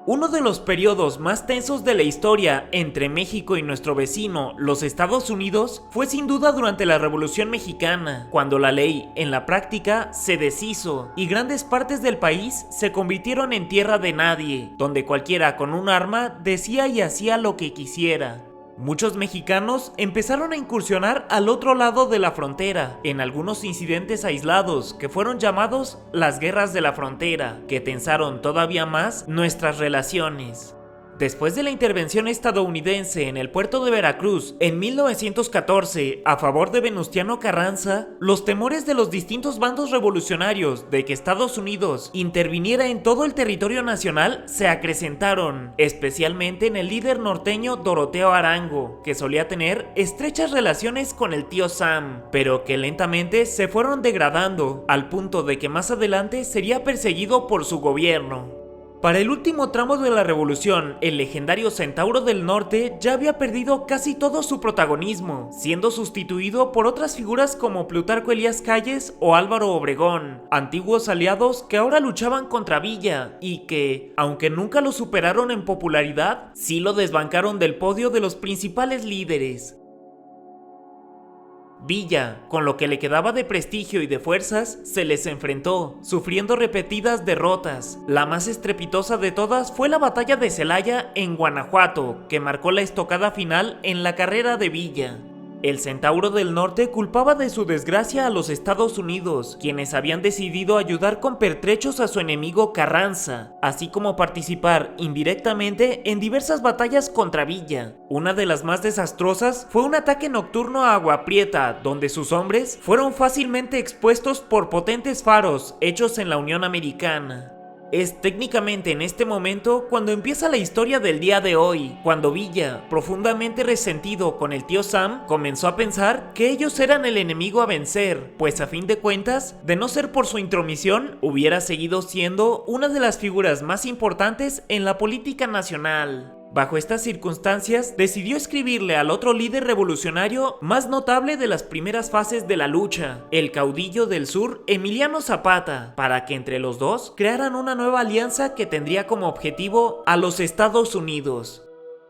Uno de los periodos más tensos de la historia entre México y nuestro vecino, los Estados Unidos, fue sin duda durante la Revolución Mexicana, cuando la ley, en la práctica, se deshizo y grandes partes del país se convirtieron en tierra de nadie, donde cualquiera con un arma decía y hacía lo que quisiera. Muchos mexicanos empezaron a incursionar al otro lado de la frontera, en algunos incidentes aislados que fueron llamados las guerras de la frontera, que tensaron todavía más nuestras relaciones. Después de la intervención estadounidense en el puerto de Veracruz en 1914 a favor de Venustiano Carranza, los temores de los distintos bandos revolucionarios de que Estados Unidos interviniera en todo el territorio nacional se acrecentaron, especialmente en el líder norteño Doroteo Arango, que solía tener estrechas relaciones con el tío Sam, pero que lentamente se fueron degradando, al punto de que más adelante sería perseguido por su gobierno. Para el último tramo de la revolución, el legendario Centauro del Norte ya había perdido casi todo su protagonismo, siendo sustituido por otras figuras como Plutarco Elías Calles o Álvaro Obregón, antiguos aliados que ahora luchaban contra Villa y que, aunque nunca lo superaron en popularidad, sí lo desbancaron del podio de los principales líderes. Villa, con lo que le quedaba de prestigio y de fuerzas, se les enfrentó, sufriendo repetidas derrotas. La más estrepitosa de todas fue la batalla de Celaya en Guanajuato, que marcó la estocada final en la carrera de Villa. El Centauro del Norte culpaba de su desgracia a los Estados Unidos, quienes habían decidido ayudar con pertrechos a su enemigo Carranza, así como participar indirectamente en diversas batallas contra Villa. Una de las más desastrosas fue un ataque nocturno a Agua Prieta, donde sus hombres fueron fácilmente expuestos por potentes faros hechos en la Unión Americana. Es técnicamente en este momento cuando empieza la historia del día de hoy, cuando Villa, profundamente resentido con el tío Sam, comenzó a pensar que ellos eran el enemigo a vencer, pues a fin de cuentas, de no ser por su intromisión, hubiera seguido siendo una de las figuras más importantes en la política nacional. Bajo estas circunstancias, decidió escribirle al otro líder revolucionario más notable de las primeras fases de la lucha, el caudillo del sur Emiliano Zapata, para que entre los dos crearan una nueva alianza que tendría como objetivo a los Estados Unidos.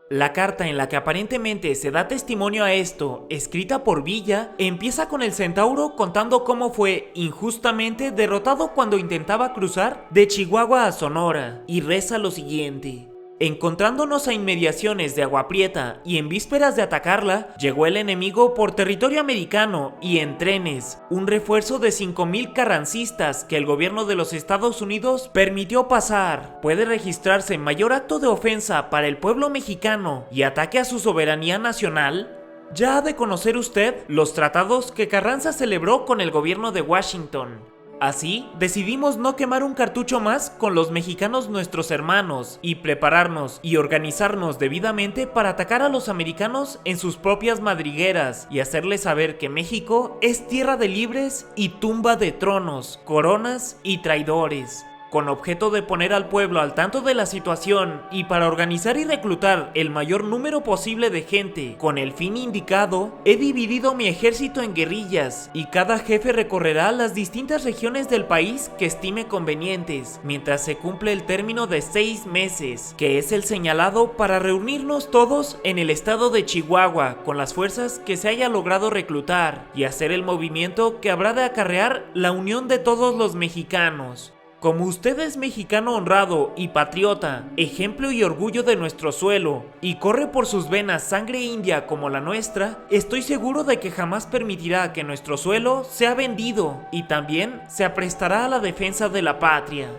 La carta en la que aparentemente se da testimonio a esto, escrita por Villa, empieza con el Centauro contando cómo fue injustamente derrotado cuando intentaba cruzar de Chihuahua a Sonora, y reza lo siguiente: encontrándonos a inmediaciones de Agua Prieta y en vísperas de atacarla, llegó el enemigo por territorio americano y en trenes, un refuerzo de 5,000 carrancistas que el gobierno de los Estados Unidos permitió pasar. Puede registrarse mayor acto de ofensa para el pueblo mexicano y ataque a su soberanía nacional. Ya ha de conocer usted los tratados que Carranza celebró con el gobierno de Washington. Así, decidimos no quemar un cartucho más con los mexicanos nuestros hermanos y prepararnos y organizarnos debidamente para atacar a los americanos en sus propias madrigueras y hacerles saber que México es tierra de libres y tumba de tronos, coronas y traidores. Con objeto de poner al pueblo al tanto de la situación y para organizar y reclutar el mayor número posible de gente con el fin indicado, he dividido mi ejército en guerrillas y cada jefe recorrerá las distintas regiones del país que estime convenientes, mientras se cumple el término de 6 meses, que es el señalado para reunirnos todos en el estado de Chihuahua con las fuerzas que se haya logrado reclutar y hacer el movimiento que habrá de acarrear la unión de todos los mexicanos. Como usted es mexicano honrado y patriota, ejemplo y orgullo de nuestro suelo, y corre por sus venas sangre india como la nuestra, estoy seguro de que jamás permitirá que nuestro suelo sea vendido y también se aprestará a la defensa de la patria.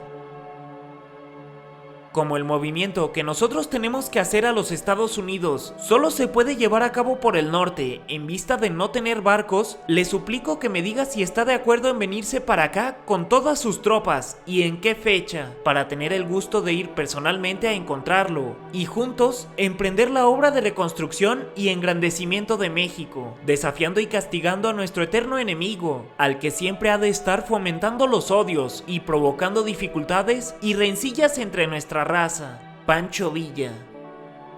Como el movimiento que nosotros tenemos que hacer a los Estados Unidos solo se puede llevar a cabo por el norte, en vista de no tener barcos, le suplico que me diga si está de acuerdo en venirse para acá con todas sus tropas y en qué fecha, para tener el gusto de ir personalmente a encontrarlo y juntos emprender la obra de reconstrucción y engrandecimiento de México, desafiando y castigando a nuestro eterno enemigo, al que siempre ha de estar fomentando los odios y provocando dificultades y rencillas entre nuestra raza, Pancho Villa.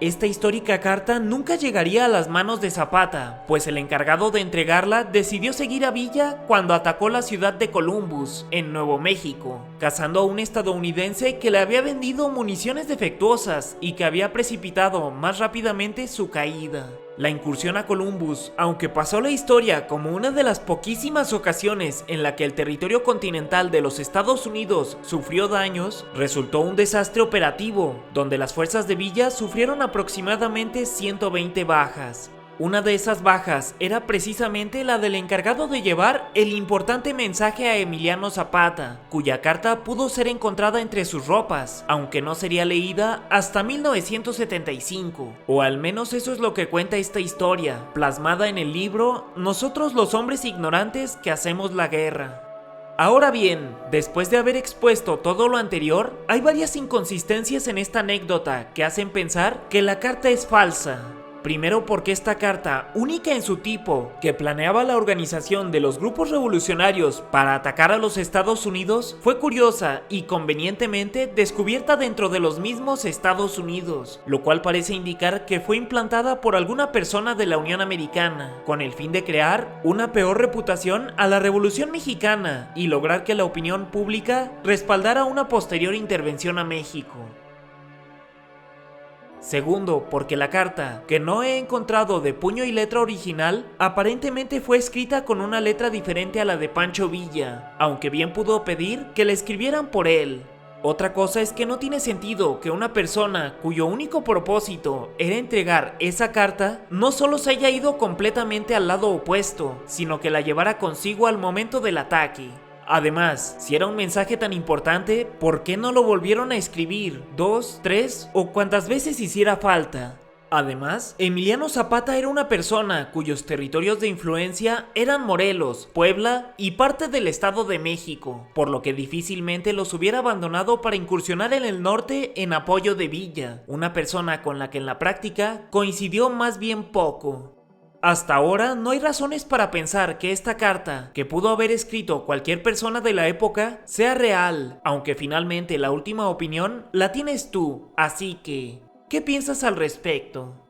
Esta histórica carta nunca llegaría a las manos de Zapata, pues el encargado de entregarla decidió seguir a Villa cuando atacó la ciudad de Columbus, en Nuevo México, cazando a un estadounidense que le había vendido municiones defectuosas y que había precipitado más rápidamente su caída. La incursión a Columbus, aunque pasó a la historia como una de las poquísimas ocasiones en la que el territorio continental de los Estados Unidos sufrió daños, resultó un desastre operativo, donde las fuerzas de Villa sufrieron aproximadamente 120 bajas. Una de esas bajas era precisamente la del encargado de llevar el importante mensaje a Emiliano Zapata, cuya carta pudo ser encontrada entre sus ropas, aunque no sería leída hasta 1975, o al menos eso es lo que cuenta esta historia, plasmada en el libro Nosotros los hombres ignorantes que hacemos la guerra. Ahora bien, después de haber expuesto todo lo anterior, hay varias inconsistencias en esta anécdota que hacen pensar que la carta es falsa. Primero porque esta carta, única en su tipo, que planeaba la organización de los grupos revolucionarios para atacar a los Estados Unidos, fue curiosa y convenientemente descubierta dentro de los mismos Estados Unidos, lo cual parece indicar que fue implantada por alguna persona de la Unión Americana, con el fin de crear una peor reputación a la Revolución Mexicana y lograr que la opinión pública respaldara una posterior intervención a México. Segundo, porque la carta, que no he encontrado de puño y letra original, aparentemente fue escrita con una letra diferente a la de Pancho Villa, aunque bien pudo pedir que la escribieran por él. Otra cosa es que no tiene sentido que una persona cuyo único propósito era entregar esa carta no solo se haya ido completamente al lado opuesto, sino que la llevara consigo al momento del ataque. Además, si era un mensaje tan importante, ¿por qué no lo volvieron a escribir 2, 3 o cuantas veces hiciera falta? Además, Emiliano Zapata era una persona cuyos territorios de influencia eran Morelos, Puebla y parte del Estado de México, por lo que difícilmente los hubiera abandonado para incursionar en el norte en apoyo de Villa, una persona con la que en la práctica coincidió más bien poco. Hasta ahora no hay razones para pensar que esta carta, que pudo haber escrito cualquier persona de la época, sea real, aunque finalmente la última opinión la tienes tú, así que, ¿qué piensas al respecto?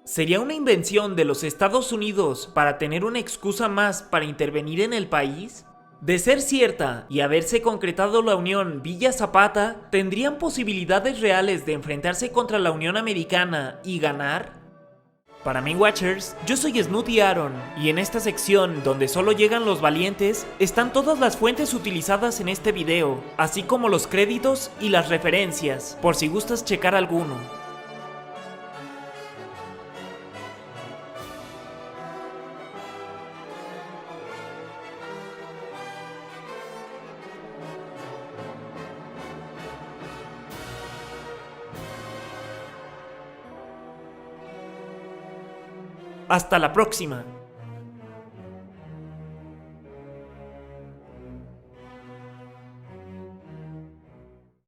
¿Sería una invención de los Estados Unidos para tener una excusa más para intervenir en el país? De ser cierta y haberse concretado la unión Villa-Zapata, ¿tendrían posibilidades reales de enfrentarse contra la Unión Americana y ganar? Para mí, Watchers, yo soy Snooty Aaron, y en esta sección donde solo llegan los valientes, están todas las fuentes utilizadas en este video, así como los créditos y las referencias, por si gustas checar alguno. Hasta la próxima.